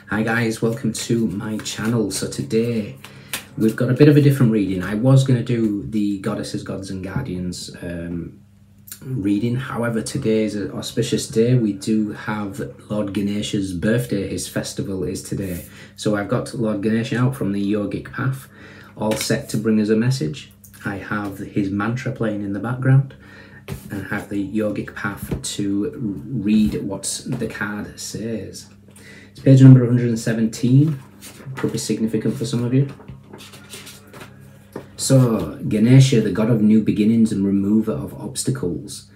Hi guys, welcome to my channel. So today we've got a bit of a different reading. I was going to do the Goddesses, Gods and Guardians reading. However, today is an auspicious day. We do have Lord Ganesha's birthday. His festival is today. So I've got Lord Ganesha out from the Yogic Path, all set to bring us a message. I have his mantra playing in the background and have the Yogic Path to read what the card says. It's page number 117, could be significant for some of you. So, Ganesha, the god of new beginnings and remover of obstacles.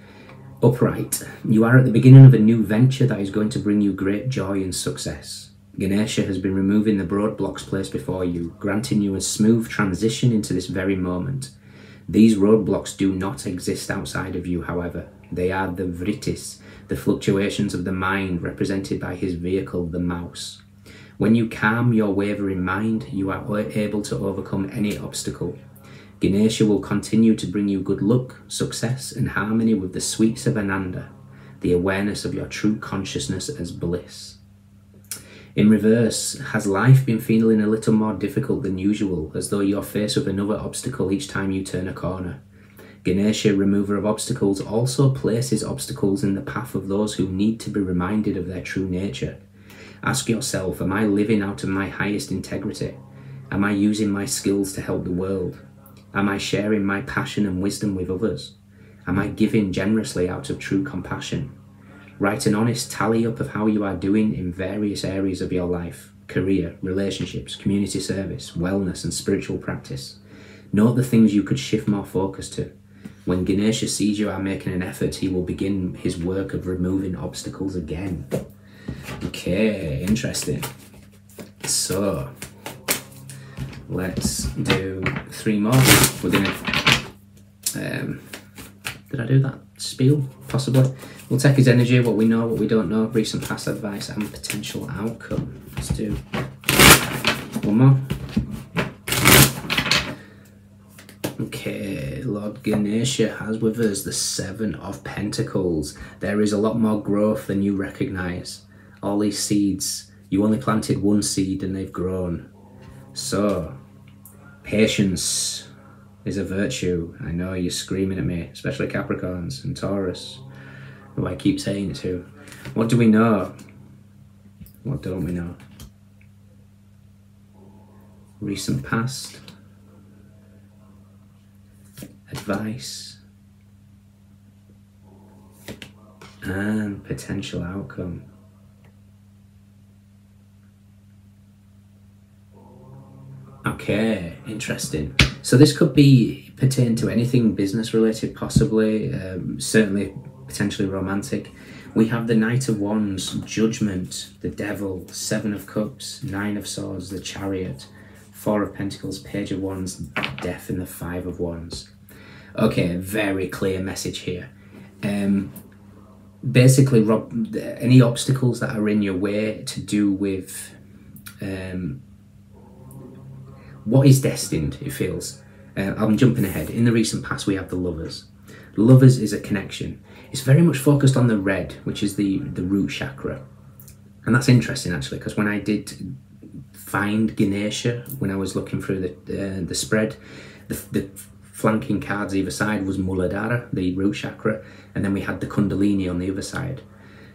Upright, you are at the beginning of a new venture that is going to bring you great joy and success. Ganesha has been removing the roadblocks placed before you, granting you a smooth transition into this very moment. These roadblocks do not exist outside of you, however. They are the vrittis, the fluctuations of the mind represented by his vehicle, the mouse. When you calm your wavering mind, you are able to overcome any obstacle. Ganesha will continue to bring you good luck, success, and harmony with the sweets of Ananda, the awareness of your true consciousness as bliss. In reverse, has life been feeling a little more difficult than usual, as though you're faced with another obstacle each time you turn a corner? Ganesha, remover of obstacles, also places obstacles in the path of those who need to be reminded of their true nature. Ask yourself, am I living out of my highest integrity? Am I using my skills to help the world? Am I sharing my passion and wisdom with others? Am I giving generously out of true compassion? Write an honest tally up of how you are doing in various areas of your life: career, relationships, community service, wellness and spiritual practice. Note the things you could shift more focus to. When Ganesha sees you are making an effort, he will begin his work of removing obstacles again. Okay, interesting. So, let's do 3 more. We're gonna, did I do that spiel? Possibly. We'll take his energy, what we know, what we don't know, recent past advice and potential outcome. Let's do 1 more. Okay, Lord Ganesha has with us the 7 of Pentacles. There is a lot more growth than you recognise. All these seeds, you only planted 1 seed and they've grown. So, patience is a virtue. I know you're screaming at me, especially Capricorns and Taurus, who I keep saying it to. What do we know? What don't we know? Recent past. Advice. And potential outcome. Okay, interesting. So this could be pertain to anything business related, possibly, certainly potentially romantic. We have the Knight of Wands, Judgment, the Devil, 7 of Cups, 9 of Swords, the Chariot, 4 of Pentacles, Page of Wands, Death and the 5 of Wands. Okay, very clear message here. Basically, any obstacles that are in your way to do with what is destined, it feels. I'm jumping ahead. In the recent past, we have the Lovers. Lovers is a connection. It's very much focused on the red, which is the root chakra. And that's interesting, actually, because when I did find Ganesha, when I was looking through the spread, the flanking cards either side was Muladhara, the root chakra, and then we had the Kundalini on the other side.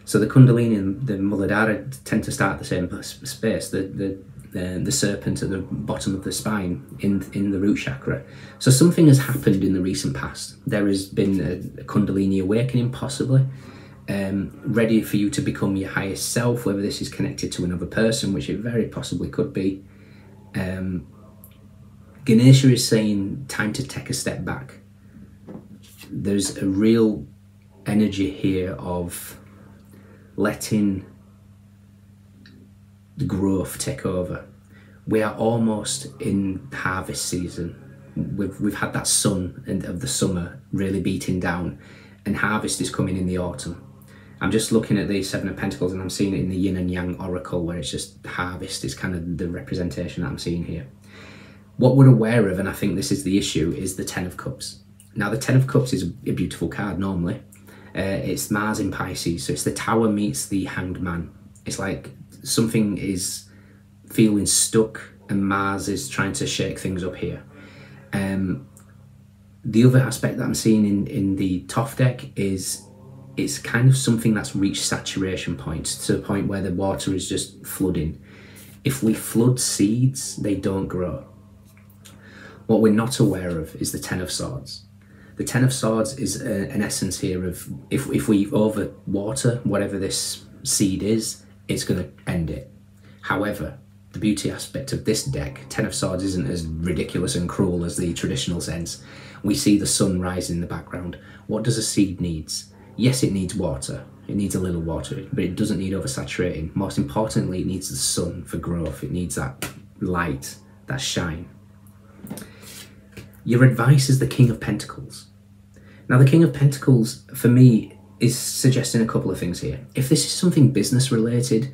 So the Kundalini and the Muladhara tend to start at the same space, the serpent at the bottom of the spine in the root chakra. So something has happened in the recent past. There has been a Kundalini awakening, possibly, ready for you to become your highest self, whether this is connected to another person, which it very possibly could be. Ganesha is saying time to take a step back. There's a real energy here of letting the growth take over. We are almost in harvest season. We've had that sun of the summer really beating down, and harvest is coming in the autumn. I'm just looking at the 7 of Pentacles and I'm seeing it in the Yin and Yang Oracle, where it's just harvest is kind of the representation that I'm seeing here. What we're aware of, and I think this is the issue, is the 10 of Cups. Now the 10 of Cups is a beautiful card normally. It's Mars in Pisces, so it's the Tower meets the Hanged Man. It's like something is feeling stuck and Mars is trying to shake things up here. The other aspect that I'm seeing in the Toff deck is it's kind of something that's reached saturation point, to the point where the water is just flooding. If we flood seeds, they don't grow. What we're not aware of is the Ten of Swords. The Ten of Swords is an essence here of if we overwater whatever this seed is, it's going to end it. However, the beauty aspect of this deck, Ten of Swords, isn't as ridiculous and cruel as the traditional sense. We see the sun rising in the background. What does a seed need? Yes, it needs water. It needs a little water, but it doesn't need oversaturating. Most importantly, it needs the sun for growth. It needs that light, that shine. Your advice is the King of Pentacles. Now, the King of Pentacles, for me, is suggesting a couple of things here. If this is something business related,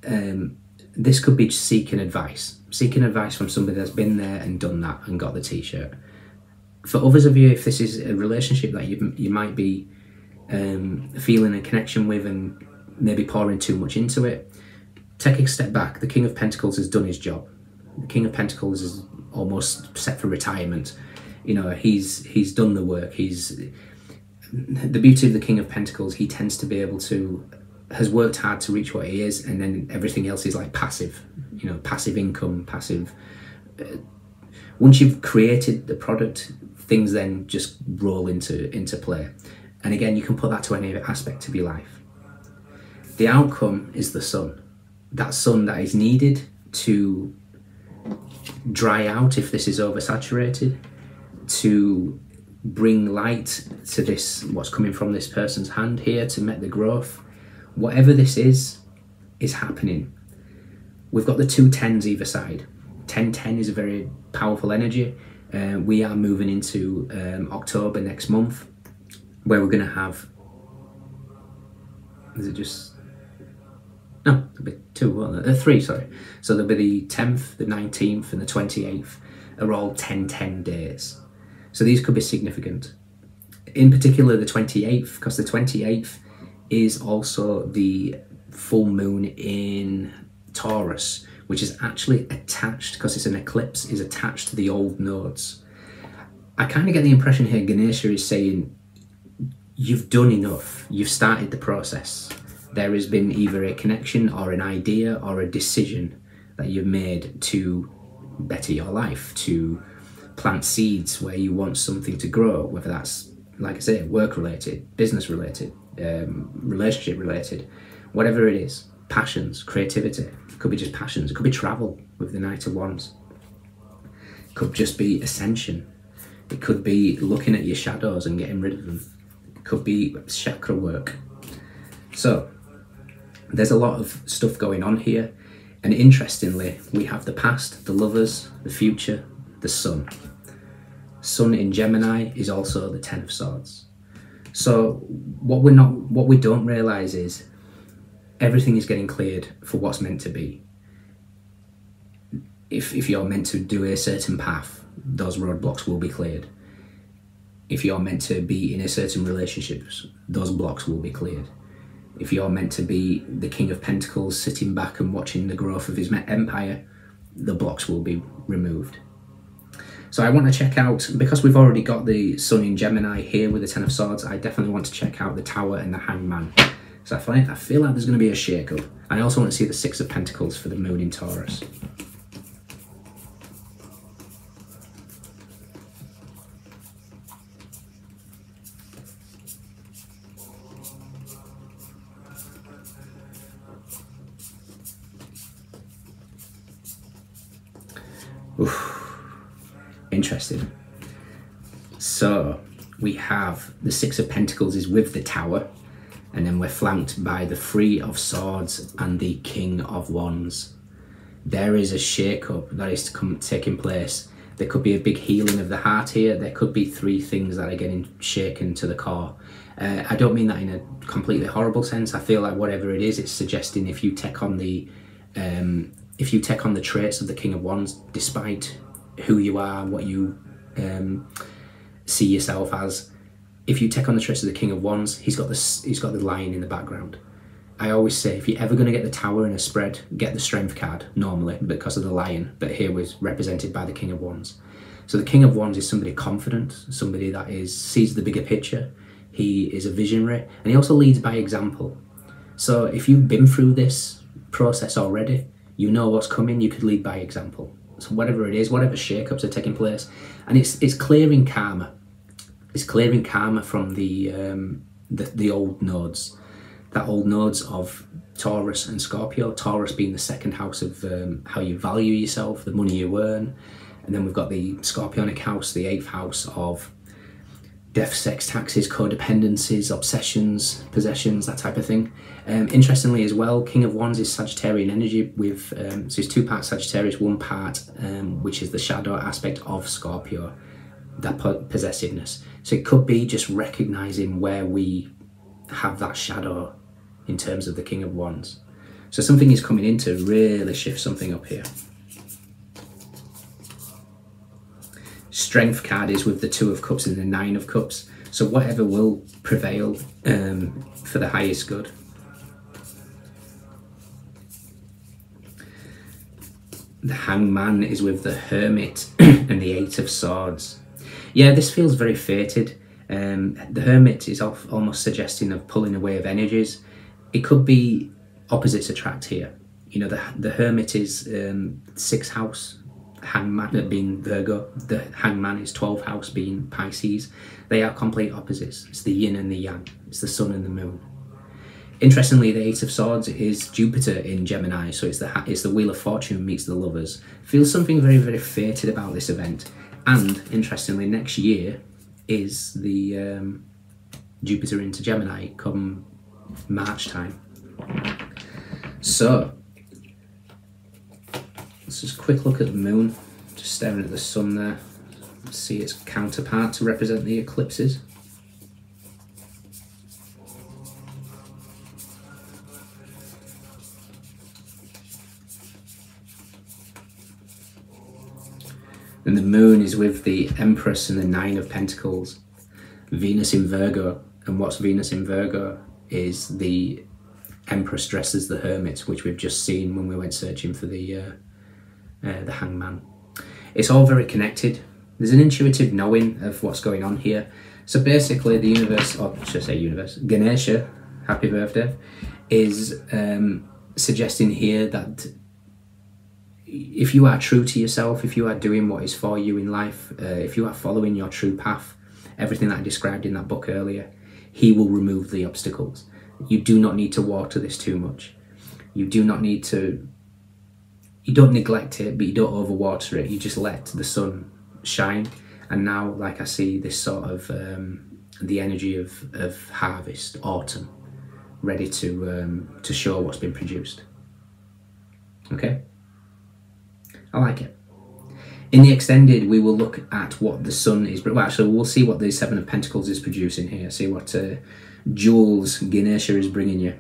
this could be seeking advice from somebody that's been there and done that and got the t-shirt. For others of you, if this is a relationship that you might be feeling a connection with and maybe pouring too much into it, take a step back. The King of Pentacles has done his job. The King of Pentacles is almost set for retirement. You know, he's done the work. The beauty of the King of Pentacles, he tends to be able to, has worked hard to reach what he is, and then everything else is like passive, you know, passive income, passive. Once you've created the product, things then just roll into play. And again, you can put that to any aspect of your life. The outcome is the sun. That sun that is needed to dry out if this is oversaturated, to bring light to this, what's coming from this person's hand here to make the growth. Whatever this is happening. We've got the two tens either side. 10-10 is a very powerful energy. We are moving into October next month, where we're going to have, is it just, no, there'll be two, won't there? Three, sorry. So there'll be the 10th, the 19th and the 28th are all 10-10 days. So these could be significant. In particular the 28th, because the 28th is also the full moon in Taurus, which is actually attached, because it's an eclipse, is attached to the old nodes. I kind of get the impression here Ganesha is saying, you've done enough, you've started the process. There has been either a connection or an idea or a decision that you've made to better your life, to plant seeds where you want something to grow, whether that's, like I say, work related, business related, relationship related, whatever it is. Passions, creativity. It could be just passions. It could be travel with the Knight of Wands. It could just be ascension. It could be looking at your shadows and getting rid of them. It could be chakra work. So there's a lot of stuff going on here, and interestingly we have the past, the lovers, the future, the sun. Sun in Gemini is also the Ten of Swords. So what we don't realize is everything is getting cleared for what's meant to be. If you're meant to do a certain path, those roadblocks will be cleared. If you're meant to be in a certain relationships, those blocks will be cleared. If you're meant to be the King of Pentacles sitting back and watching the growth of his empire, the blocks will be removed. So I want to check out, because we've already got the Sun in Gemini here with the Ten of Swords, I definitely want to check out the Tower and the Hangman. So I feel like there's going to be a shake-up. I also want to see the Six of Pentacles for the Moon in Taurus. Oof. Interesting. So we have the Six of Pentacles is with the Tower, and then we're flanked by the Three of Swords and the King of Wands. There is a shake-up that is taking place. There could be a big healing of the heart here. There could be three things that are getting shaken to the core. I don't mean that in a completely horrible sense. I feel like whatever it is, it's suggesting if you take on the traits of the King of Wands, despite who you are, what you see yourself as, if you take on the traits of the King of Wands, he's got the lion in the background, I always say, if you're ever going to get the Tower in a spread, get the Strength card, normally, because of the Lion, but here was represented by the King of Wands. So the King of Wands is somebody confident, somebody that sees the bigger picture. He is a visionary, and he also leads by example. So if you've been through this process already, you know what's coming, you could lead by example. So whatever it is, whatever shake-ups are taking place, and it's clearing karma. It's clearing karma from the old nodes. That old nodes of Taurus and Scorpio, Taurus being the second house of how you value yourself, the money you earn. And then we've got the Scorpionic house, the 8th house of death, sex, taxes, codependencies, obsessions, possessions, that type of thing. Interestingly as well, King of Wands is Sagittarian energy with, so it's 2 parts Sagittarius, 1 part which is the shadow aspect of Scorpio, that possessiveness. So it could be just recognising where we have that shadow in terms of the King of Wands. So something is coming in to really shift something up here. Strength card is with the 2 of Cups and the 9 of Cups. So whatever will prevail for the highest good. The Hangman is with the Hermit and the 8 of Swords. Yeah, this feels very fated. The Hermit is almost suggesting of pulling away of energies. It could be opposites attract here. You know, the Hermit is 6th house, Hangman being Virgo. The Hangman is 12th house being Pisces. They are complete opposites. It's the yin and the yang. It's the sun and the moon. Interestingly, the 8 of Swords is Jupiter in Gemini, so it's the Wheel of Fortune meets the Lovers. Feels something very, very fated about this event. And interestingly, next year is the Jupiter into Gemini come March time. So let's just quick look at the moon, just staring at the sun there. See its counterpart to represent the eclipses. And the moon is with the Empress and the 9 of Pentacles. Venus in Virgo. And what's Venus in Virgo is the Empress dressed as the Hermit, which we've just seen when we went searching for the Hangman. It's all very connected. There's an intuitive knowing of what's going on here. So basically the universe, or should I say universe, Ganesha, happy birthday, is suggesting here that if you are true to yourself, if you are doing what is for you in life, if you are following your true path, everything that I described in that book earlier, he will remove the obstacles. You do not need to water this too much. You do not need to, you don't neglect it, but you don't overwater it. You just let the sun shine. And now, like I see this sort of, the energy of harvest, autumn, ready to show what's been produced. Okay? I like it. In the extended, we will look at what the sun is, but well, actually we'll see what the 7 of Pentacles is producing here, see what jewels Ganesha is bringing you,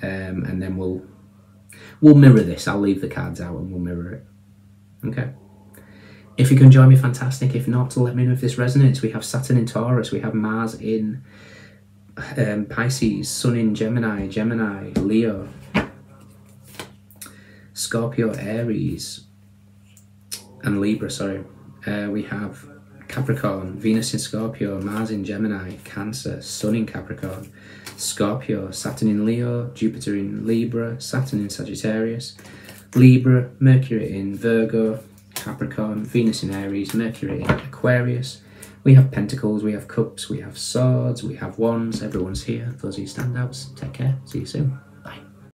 and then we'll mirror this. I'll leave the cards out and we'll mirror it. Okay. If you can join me, fantastic. If not, let me know if this resonates. We have Saturn in Taurus, we have Mars in Pisces, Sun in Gemini, Leo, Scorpio, Aries, and Libra, sorry. We have Capricorn, Venus in Scorpio, Mars in Gemini, Cancer, Sun in Capricorn, Scorpio, Saturn in Leo, Jupiter in Libra, Saturn in Sagittarius, Libra, Mercury in Virgo, Capricorn, Venus in Aries, Mercury in Aquarius. We have Pentacles, we have Cups, we have Swords, we have Wands. Everyone's here. Those are your standouts. Take care. See you soon.